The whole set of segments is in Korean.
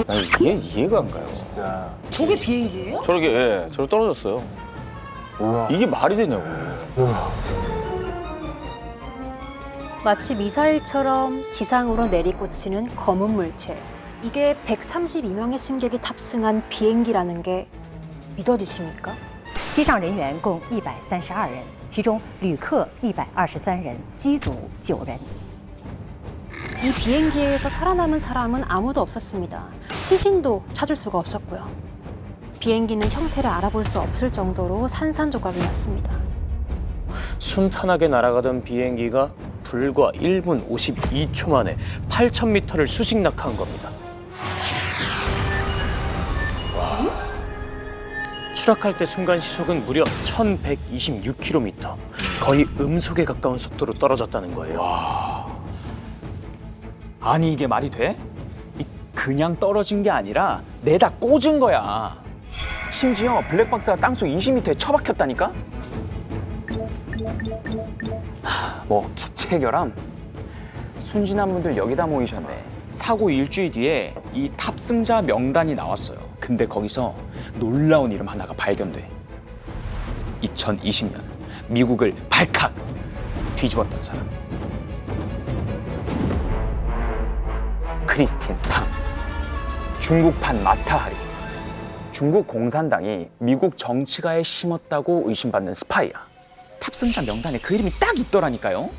나 이게 이해가 안 가요. 저게 비행기예요? 저렇게 저렇게 떨어졌어요. 이게 말이 되냐고. 마치 미사일처럼 지상으로 내리꽂히는 검은 물체. 이게 132명의 승객이 탑승한 비행기라는 게 믿어지십니까? 机上人员共132人，其中旅客123人，机组9人。 이 비행기에서 살아남은 사람은 아무도 없었습니다. 시신도 찾을 수가 없었고요. 비행기는 형태를 알아볼 수 없을 정도로 산산조각이 났습니다. 순탄하게 날아가던 비행기가 불과 1분 52초 만에 8,000m를 수직 낙하한 겁니다. 추락할 때 순간 시속은 무려 1,126km, 거의 음속에 가까운 속도로 떨어졌다는 거예요. 아니 이게 말이 돼? 그냥 떨어진 게 아니라 내다 꽂은 거야. 심지어 블랙박스가 땅속 20m에 처박혔다니까? 뭐 기체 결함? 순진한 분들 여기다 모이셨네. 사고 일주일 뒤에 이 탑승자 명단이 나왔어요. 근데 거기서 놀라운 이름 하나가 발견돼. 2020년 미국을 발칵 뒤집었던 사람. 크리스틴 탕. 중국판 마타하리. 중국 공산당이 미국 정치가에 심었다고 의심받는 스파이야. 탑승자 명단에 그 이름이 딱 있더라니까요.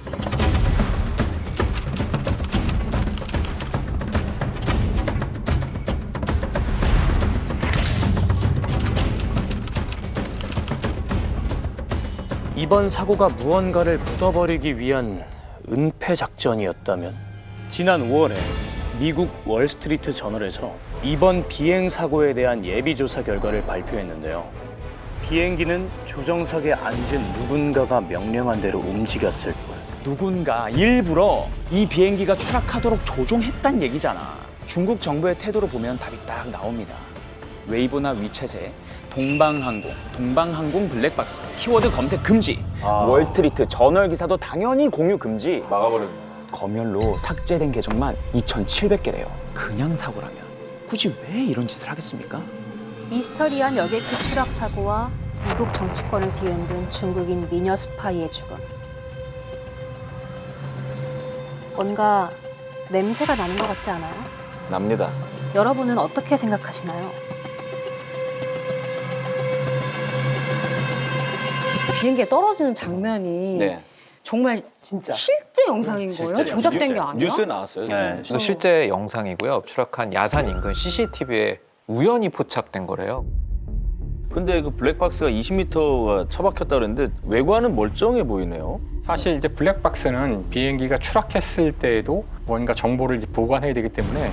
이번 사고가 무언가를 묻어버리기 위한 은폐 작전이었다면? 지난 5월에 미국 월스트리트 저널에서 이번 비행 사고에 대한 예비 조사 결과를 발표했는데요. 비행기는 조정석에 앉은 누군가가 명령한 대로 움직였을 뿐. 누군가 일부러 이 비행기가 추락하도록 조종했단 얘기잖아. 중국 정부의 태도를 보면 답이 딱 나옵니다. 웨이보나 위챗에 동방항공 블랙박스, 키워드 검색 금지. 월스트리트 저널 기사도 당연히 공유 금지. 막아버렸네. 검열로 삭제된 계정만 2,700개래요. 그냥 사고라면 굳이 왜 이런 짓을 하겠습니까? 미스터리한 여객기 추락 사고와 미국 정치권을 뒤흔든 중국인 미녀 스파이의 죽음. 뭔가 냄새가 나는 것 같지 않아요? 납니다. 여러분은 어떻게 생각하시나요? 비행기에 떨어지는 장면이 네. 정말 실제 영상인 거예요? 조작된 게 아니라? 뉴스에 나왔어요. 네, 이거 실제 영상이고요. 추락한 야산 인근 CCTV에 우연히 포착된 거래요. 근데 그 블랙박스가 20m가 처박혔다 그랬는데 외관은 멀쩡해 보이네요. 사실 이제 블랙박스는 비행기가 추락했을 때에도 뭔가 정보를 이제 보관해야 되기 때문에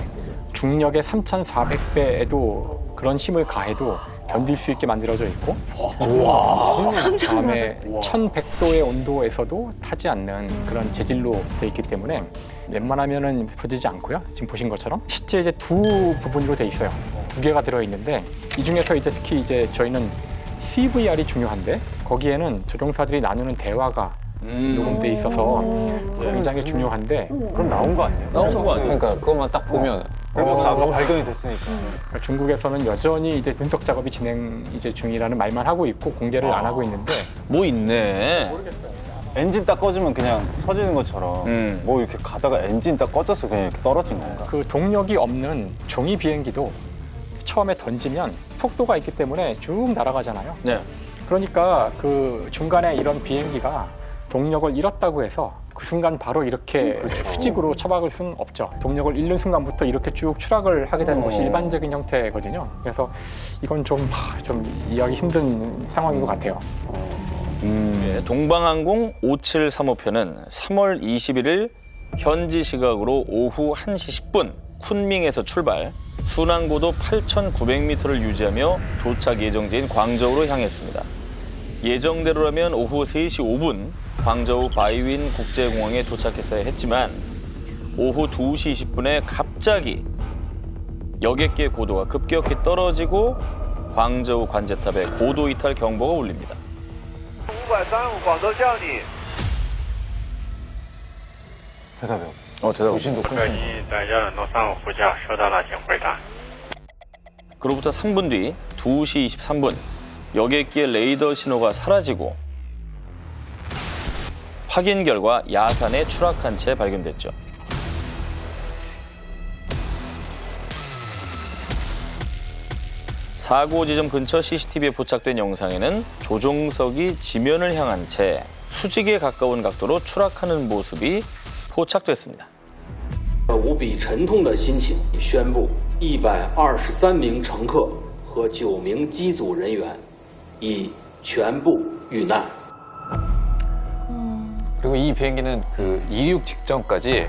중력의 3,400배에도 그런 힘을 가해도 견딜 수 있게 만들어져 있고 그다음에 1,100도의 온도에서도 타지 않는 그런 재질로 돼 있기 때문에 웬만하면은 부서지지 않고요. 지금 보신 것처럼 실제 이제 두 부분으로 돼 있어요. 두 개가 들어 있는데 이 중에서 이제 특히 이제 저희는 CVR이 중요한데 거기에는 조종사들이 나누는 대화가 녹음돼 있어서 굉장히 중요한데 그럼 나온 거 아니에요? 나온 거 아니에요? 그러니까 그것만 딱 보면 블랙박스 아까 발견이 됐으니까. 중국에서는 여전히 이제 분석 작업이 진행 이제 중이라는 말만 하고 있고 공개를 안 하고 있는데 뭐 있네. 엔진 딱 꺼지면 그냥 서지는 것처럼 뭐 이렇게 가다가 엔진 딱 꺼져서 그냥 이렇게 떨어진 건가? 그 동력이 없는 종이 비행기도 처음에 던지면 속도가 있기 때문에 쭉 날아가잖아요. 네. 그러니까 그 중간에 이런 비행기가 동력을 잃었다고 해서 그 순간 바로 이렇게 수직으로 처박을 수는 없죠. 동력을 잃는 순간부터 이렇게 쭉 추락을 하게 되는 것이 일반적인 형태거든요. 그래서 이건 좀 이해하기 힘든 상황인 것 같아요. 네, 동방항공 5735편은 3월 21일 현지 시각으로 오후 1시 10분 쿤밍에서 출발, 순항고도 8,900m를 유지하며 도착 예정지인 광저우로 향했습니다. 예정대로라면 오후 3시 5분 광저우 바이윈 국제공항에 도착했어야 했지만 오후 2시 20분에 갑자기 여객기의 고도가 급격히 떨어지고 광저우 관제탑에 고도 이탈 경보가 울립니다. 대답해요. 대답. 有进度控制。客机在12035呼叫，收到了，请回答。 그로부터 3분 뒤 2시 23분 여객기의 레이더 신호가 사라지고 확인 결과 야산에 추락한 채 발견됐죠. 사고 지점 근처 CCTV에 포착된 영상에는 조종석이 지면을 향한 채 수직에 가까운 각도로 추락하는 모습이 포착됐습니다. 无比沉痛的心情宣布123名乘客和9名机组人员已全部遇难。 그리고 이 비행기는 그 이륙 직전까지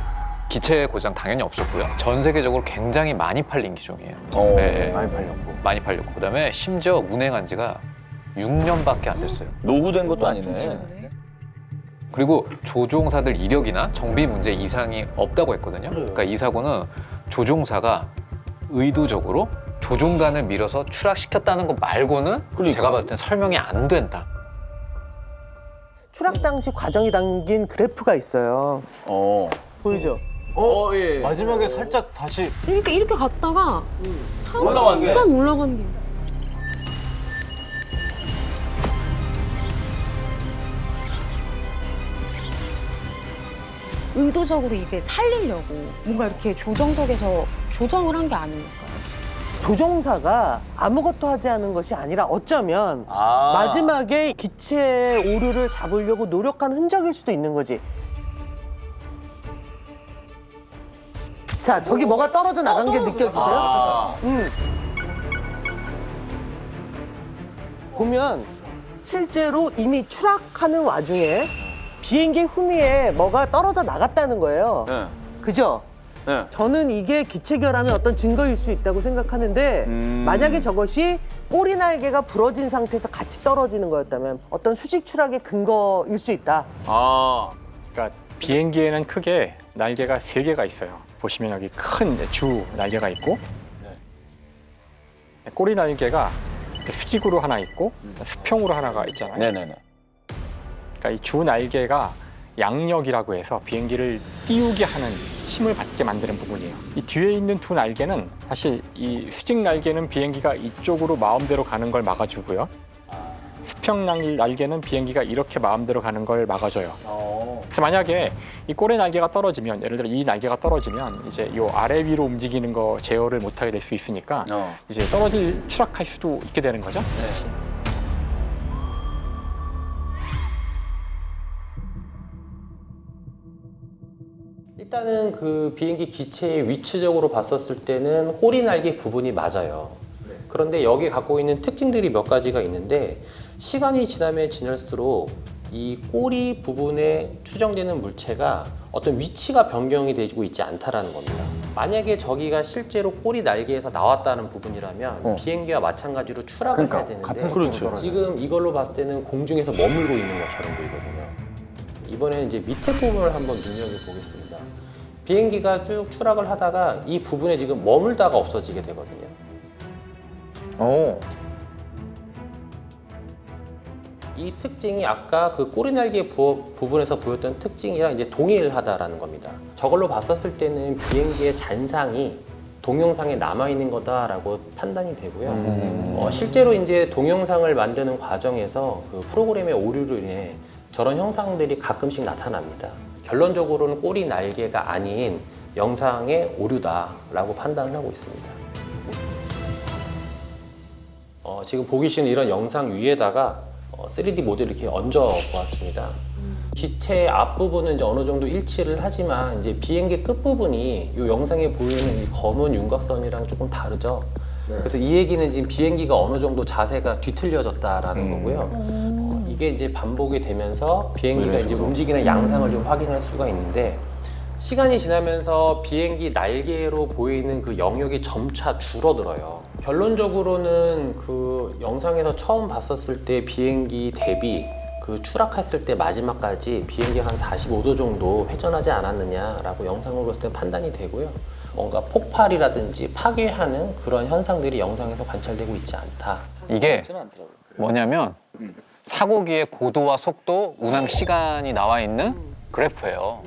기체 고장 당연히 없었고요. 전 세계적으로 굉장히 많이 팔린 기종이에요. 네, 많이 팔렸고. 많이 팔렸고 그다음에 심지어 운행한 지가 6년밖에 안 됐어요. 노후된 것도 아니네. 그리고 조종사들 이력이나 정비 문제 이상이 없다고 했거든요. 그러니까 이 사고는 조종사가 의도적으로 조종단을 밀어서 추락시켰다는 것 말고는 제가 봤을 땐 설명이 안 된다. 추락 당시 과정이 담긴 그래프가 있어요. 보이죠? 예. 마지막에 살짝 다시 이렇게 갔다가 올라간 게. 잠깐 올라가는 게. 의도적으로 이제 살리려고 뭔가 이렇게 조정석에서 조정을 한 게 아닐까요? 조종사가 아무것도 하지 않은 것이 아니라 어쩌면 마지막에 기체 오류를 잡으려고 노력한 흔적일 수도 있는 거지. 자, 저기 뭐가 떨어져 나간 게 느껴지세요? 보면 실제로 이미 추락하는 와중에 비행기 후미에 뭐가 떨어져 나갔다는 거예요. 네. 그죠? 네. 저는 이게 기체 결함의 어떤 증거일 수 있다고 생각하는데 만약에 저것이 꼬리 날개가 부러진 상태에서 같이 떨어지는 거였다면 어떤 수직 추락의 근거일 수 있다. 그러니까 비행기에는 크게 날개가 3개가 있어요. 보시면 여기 큰 주 날개가 있고 꼬리 날개가 수직으로 하나 있고 수평으로 하나가 있잖아요. 네네네. 그러니까 이 주 날개가 양력이라고 해서 비행기를 띄우게 하는 힘을 받게 만드는 부분이에요. 이 뒤에 있는 두 날개는 사실 이 수직 날개는 비행기가 이쪽으로 마음대로 가는 걸 막아주고요. 수평 날개는 비행기가 이렇게 마음대로 가는 걸 막아줘요. 그래서 만약에 이 꼬리 날개가 떨어지면, 예를 들어 이 날개가 떨어지면 이제 이 아래 위로 움직이는 거 제어를 못하게 될 수 있으니까 이제 추락할 수도 있게 되는 거죠. 일단은 그 비행기 기체의 위치적으로 봤었을 때는 꼬리 날개 부분이 맞아요. 그런데 여기 갖고 있는 특징들이 몇 가지가 있는데 시간이 지나면 지날수록 이 꼬리 부분에 추정되는 물체가 어떤 위치가 변경이 되고 있지 않다라는 겁니다. 만약에 저기가 실제로 꼬리 날개에서 나왔다는 부분이라면 비행기와 마찬가지로 추락을 해야 되는데 지금 이걸로 봤을 때는 공중에서 머물고 있는 것처럼 보이거든요. 이번에는 이제 밑에 부분을 한번 눈여겨보겠습니다. 비행기가 쭉 추락을 하다가 이 부분에 지금 머물다가 없어지게 되거든요. 이 특징이 아까 그 꼬리 날개 부분에서 보였던 특징이랑 이제 동일하다라는 겁니다. 저걸로 봤었을 때는 비행기의 잔상이 동영상에 남아있는 거다라고 판단이 되고요. 실제로 이제 동영상을 만드는 과정에서 그 프로그램의 오류로 인해 저런 형상들이 가끔씩 나타납니다. 결론적으로는 꼬리 날개가 아닌 영상의 오류다라고 판단을 하고 있습니다. 지금 보기 쉬운 이런 영상 위에다가 3D 모델을 이렇게 얹어 보았습니다. 기체 앞부분은 이제 어느 정도 일치를 하지만 이제 비행기 끝부분이 이 영상에 보이는 이 검은 윤곽선이랑 조금 다르죠. 그래서 이 얘기는 지금 비행기가 어느 정도 자세가 뒤틀려졌다라는 거고요. 이게 이제 반복이 되면서 비행기가 이제 움직이는 양상을 좀 확인할 수가 있는데 시간이 지나면서 비행기 날개로 보이는 그 영역이 점차 줄어들어요. 결론적으로는 그 영상에서 처음 봤었을 때 비행기 대비 그 추락했을 때 마지막까지 비행기가 한 45도 정도 회전하지 않았느냐라고 영상으로 봤을 때 판단이 되고요. 뭔가 폭발이라든지 파괴하는 그런 현상들이 영상에서 관찰되고 있지 않다. 이게 뭐냐면 사고기의 고도와 속도, 운항 시간이 나와 있는 그래프예요.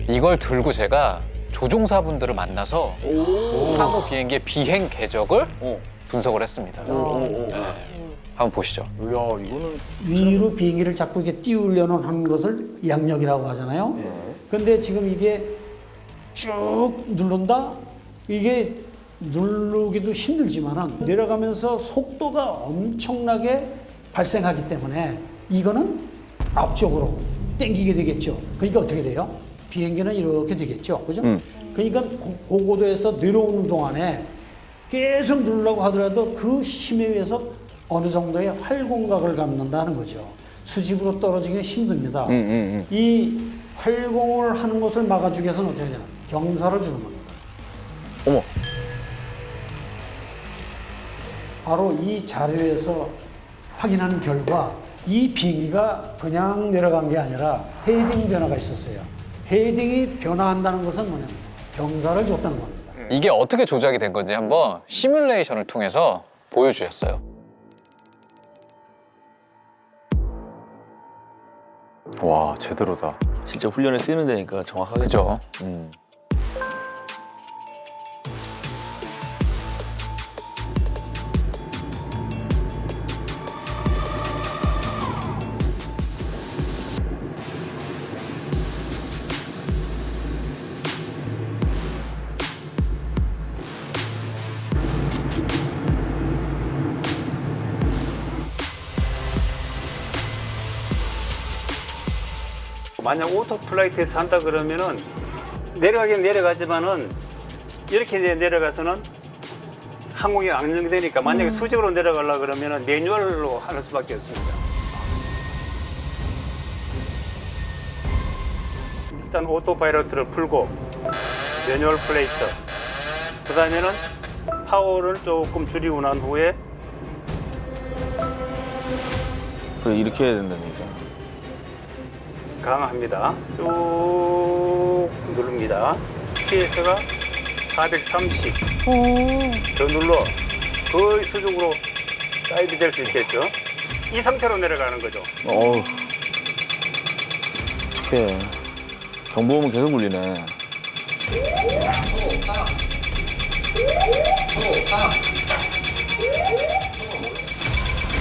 이걸 들고 제가 조종사분들을 만나서 사고 비행기의 비행 궤적을 분석을 했습니다. 네. 한번 보시죠. 위로 비행기를 자꾸 이렇게 띄우려는 하는 것을 양력이라고 하잖아요. 근데 지금 이게 쭉 누른다? 이게 누르기도 힘들지만은 내려가면서 속도가 엄청나게 발생하기 때문에 이거는 앞쪽으로 당기게 되겠죠. 그러니까 어떻게 돼요? 비행기는 이렇게 되겠죠. 그죠? 그러니까 고고도에서 내려오는 동안에 계속 누르려고 하더라도 그 힘에 의해서 어느 정도의 활공각을 갖는다는 거죠. 수직으로 떨어지기는 힘듭니다. 이 활공을 하는 것을 막아주기 위해서는 어떻게 하냐? 경사를 주는 겁니다. 어머. 바로 이 자료에서 확인한 결과 이 비행기가 그냥 내려간 게 아니라 헤딩 변화가 있었어요. 헤딩이 변화한다는 것은 뭐냐면 경사를 줬다는 겁니다. 이게 어떻게 조작이 된 건지 한번 시뮬레이션을 통해서 보여주셨어요. 와, 제대로다. 실제 훈련에 쓰이는 데니까 정확하겠죠. 그죠. 만약 오토플라이트에서 한다 그러면은 내려가긴 내려가지만은 이렇게 내려가서는 항공이 안정되니까 만약에 수직으로 내려가려고 그러면은 매뉴얼로 할 수밖에 없습니다. 일단 오토파이러트를 풀고 매뉴얼 플레이트, 그 다음에는 파워를 조금 줄이고 난 후에 그래, 이렇게 해야 된다는 얘기죠. 강합니다. 쭉 누릅니다. PS가 430. 더 눌러 거의 수직으로 다이브 될 수 있겠죠. 이 상태로 내려가는 거죠. 어우. 어떡해. 경보음은 계속 울리네.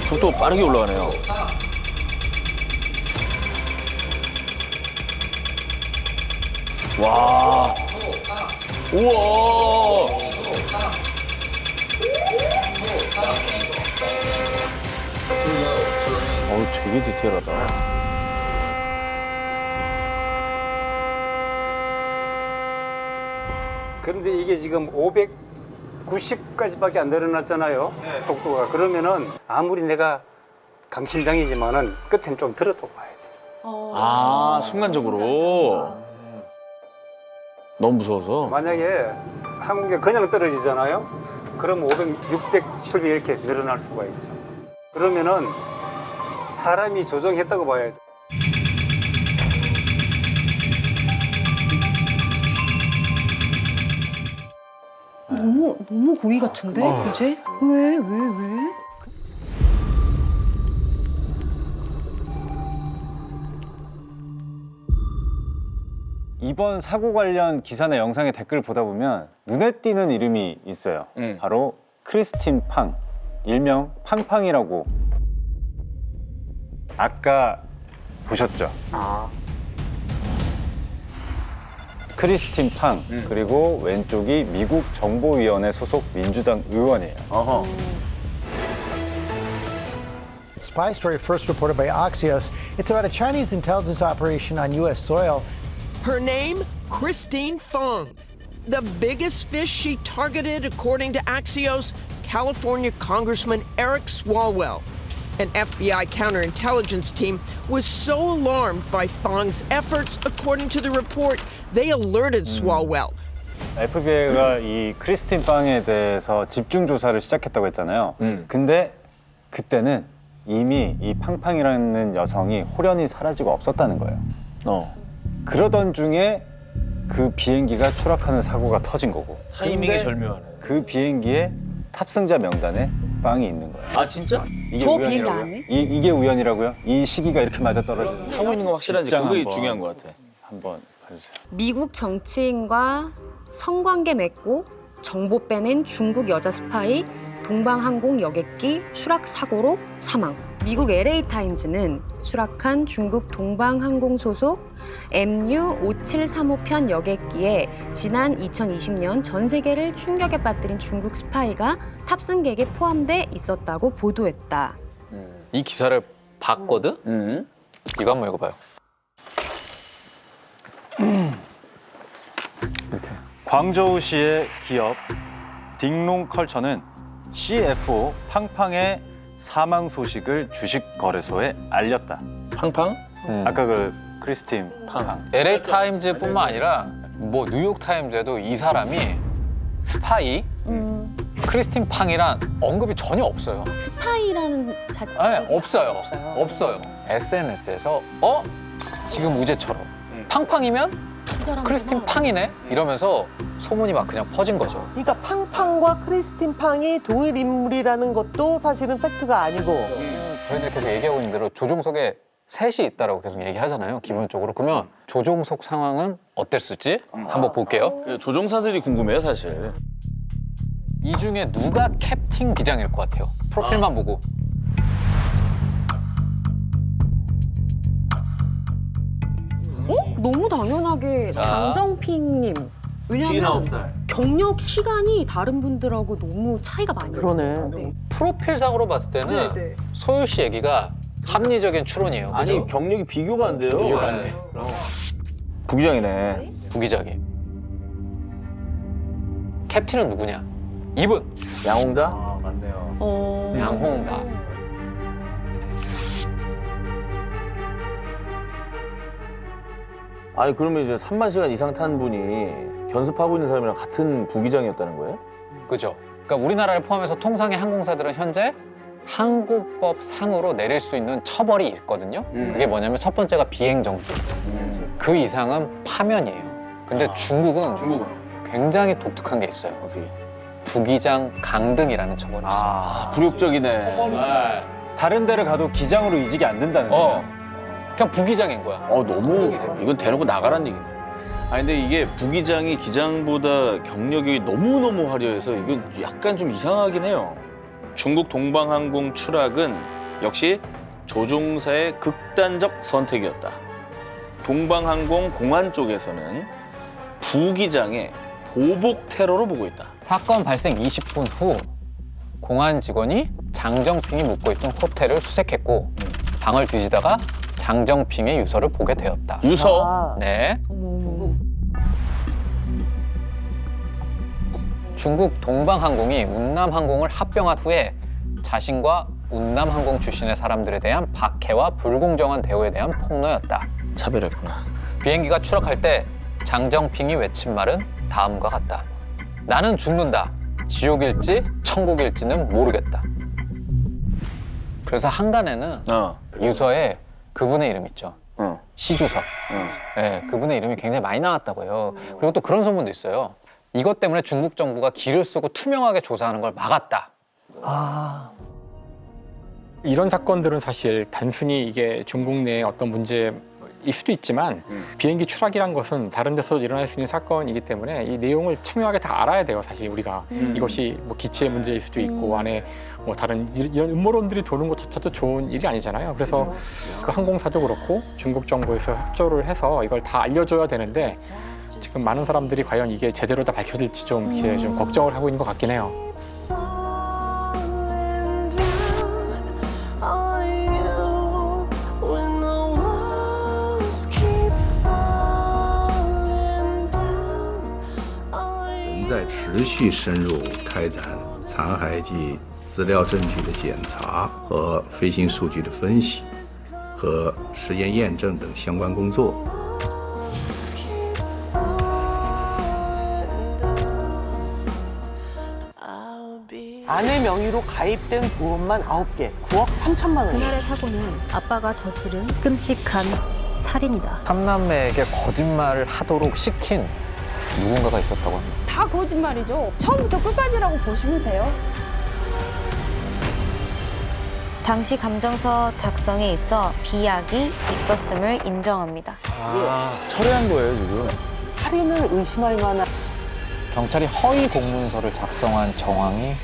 속도 빠르게 올라가네요. 와. 우와. 어우, 되게 디테일하다. 그런데 이게 지금 590까지밖에 안 내려놨잖아요. 속도가. 그러면은 아무리 내가 강심장이지만은 끝엔 좀 들어도 봐야 돼. 아, 순간적으로. 너무 무서워서. 만약에 항공기가 그냥 떨어지잖아요. 그럼 500, 600, 700 이렇게 늘어날 수가 있죠. 그러면은 사람이 조정했다고 봐야 돼. 너무 고의 같은데 이제? 왜? 이번 사고 관련 기사나 영상의 댓글을 보다 보면 눈에 띄는 이름이 있어요. 바로 크리스틴 팡, 일명 팡팡이라고. 아까 보셨죠? 크리스틴 팡, 그리고 왼쪽이 미국 정보위원회 소속 민주당 의원이에요. Spy story first reported by Axios. It's about a Chinese intelligence operation on U.S. soil. Her name, Christine Fong. The biggest fish she targeted, according to Axios, California Congressman Eric Swalwell. An FBI counterintelligence team was so alarmed by Fong's efforts, according to the report, they alerted Swalwell. FBI가 이 크리스틴 팡에 대해서 집중 조사를 시작했다고 했잖아요. 근데 그때는 이미 이 팡팡이라는 여성이 홀연히 사라지고 없었다는 거예요. 그러던 중에 그 비행기가 추락하는 사고가 터진 거고. 타이밍이 절묘하네. 그 비행기에 탑승자 명단에 빵이 있는 거예요. 아, 진짜? 이게 저 우연이라고요? 비행기 안에? 이게 우연이라고요? 이 시기가 이렇게 맞아 떨어지는. 타고 있는 건 확실한지 그게 중요한 것 같아. 한번 미국 정치인과 성관계 맺고 정보 빼낸 중국 여자 스파이 동방항공 여객기 추락 사고로 사망. 미국 LA타임즈는 추락한 중국 동방항공 소속 MU5735편 여객기에 지난 2020년 전 세계를 충격에 빠뜨린 중국 스파이가 탑승객에 포함돼 있었다고 보도했다. 이 기사를 봤거든? 이거 한번 읽어봐요. 광저우시의 기업 딩롱컬처는 CFO 팡팡의 사망 소식을 주식 거래소에 알렸다. 팡팡? 아까 그 크리스틴 팡. LA 타임즈뿐만 아니라 뭐 뉴욕 타임즈에도 이 사람이 스파이 크리스틴 팡이란 언급이 전혀 없어요. 스파이라는 네, 없어요. SNS에서 지금 우재처럼 팡팡이면 크리스틴 팡이네 이러면서 소문이 막 그냥 퍼진 거죠. 그러니까 팡팡과 크리스틴 팡이 동일 인물이라는 것도 사실은 팩트가 아니고. 저희들 계속 얘기하고 있는 대로 조종석에 셋이 있다라고 계속 얘기하잖아요. 기본적으로. 그러면 조종석 상황은 어땠을지 한번 볼게요. 조종사들이 궁금해요, 사실. 이 중에 누가 캡틴 기장일 것 같아요? 프로필만 보고. 너무 당연하게 자. 장정핑님. 왜냐면 59살. 경력 시간이 다른 분들하고 너무 차이가 많이 나요. 그러네. 프로필상으로 봤을 때는 네. 소율 씨 얘기가 합리적인 추론이에요. 아니, 그죠? 경력이 비교가 안 돼요. 비교가 안 돼. 부기장이네. 부기장이. 캡틴은 누구냐? 이분. 양홍다? 맞네요. 양홍다. 아니, 그러면 이제 3만 시간 이상 탄 분이 견습하고 있는 사람이랑 같은 부기장이었다는 거예요? 그죠? 그러니까 우리나라를 포함해서 통상의 항공사들은 현재 항공법 상으로 내릴 수 있는 처벌이 있거든요. 그게 뭐냐면 첫 번째가 비행 정지. 그 이상은 파면이에요. 근데 중국은 굉장히 독특한 게 있어요. 부기장 강등이라는 처벌이 있어요. 굴욕적이네. 네. 다른 데를 가도 기장으로 이직이 안 된다는 거예요. 그냥 부기장인 거야. 너무 이건 대놓고 나가란 얘기네. 아니 근데 이게 부기장이 기장보다 경력이 너무너무 화려해서 이건 약간 좀 이상하긴 해요. 중국 동방항공 추락은 역시 조종사의 극단적 선택이었다. 동방항공 공안 쪽에서는 부기장의 보복 테러로 보고 있다. 사건 발생 20분 후 공안 직원이 장정핑이 묵고 있던 호텔을 수색했고 방을 뒤지다가 장정핑의 유서를 보게 되었다. 유서? 네. 중국 동방항공이 운남항공을 합병한 후에 자신과 운남항공 출신의 사람들에 대한 박해와 불공정한 대우에 대한 폭로였다. 차별했구나. 비행기가 추락할 때 장정핑이 외친 말은 다음과 같다. 나는 죽는다. 지옥일지 천국일지는 모르겠다. 그래서 한간에는 유서에 그분의 이름 있죠. 시주석. 네, 그분의 이름이 굉장히 많이 나왔다고 해요. 그리고 또 그런 소문도 있어요. 이것 때문에 중국 정부가 기를 쓰고 투명하게 조사하는 걸 막았다. 이런 사건들은 사실 단순히 이게 중국 내의 어떤 문제일 수도 있지만 비행기 추락이란 것은 다른 데서도 일어날 수 있는 사건이기 때문에 이 내용을 투명하게 다 알아야 돼요. 사실 우리가 이것이 뭐 기체의 문제일 수도 있고 안에 뭐 다른 이런 음모론들이 도는 것 자체도 좋은 일이 아니잖아요. 그래서 그 항공사도 그렇고 중국 정부에서 협조를 해서 이걸 다 알려줘야 되는데 지금 많은 사람들이 과연 이게 제대로 다 밝혀질지 좀 이제 좀 걱정을 하고 있는 것 같긴 해요.在持续深入开展残骸及资料证据的检查和飞行数据的分析和实验验证等相关工作。 아내 명의로 가입된 보험만 9개, 9억 3천만 원. 그날의 사고는 아빠가 저지른 끔찍한 살인이다. 삼남매에게 거짓말을 하도록 시킨 누군가가 있었다고 합니다. 다 거짓말이죠. 처음부터 끝까지라고 보시면 돼요. 당시 감정서 작성에 있어 비약이 있었음을 인정합니다. 철회한 거예요, 지금. 살인을 의심할 만한 경찰이 허위 공문서를 작성한 정황이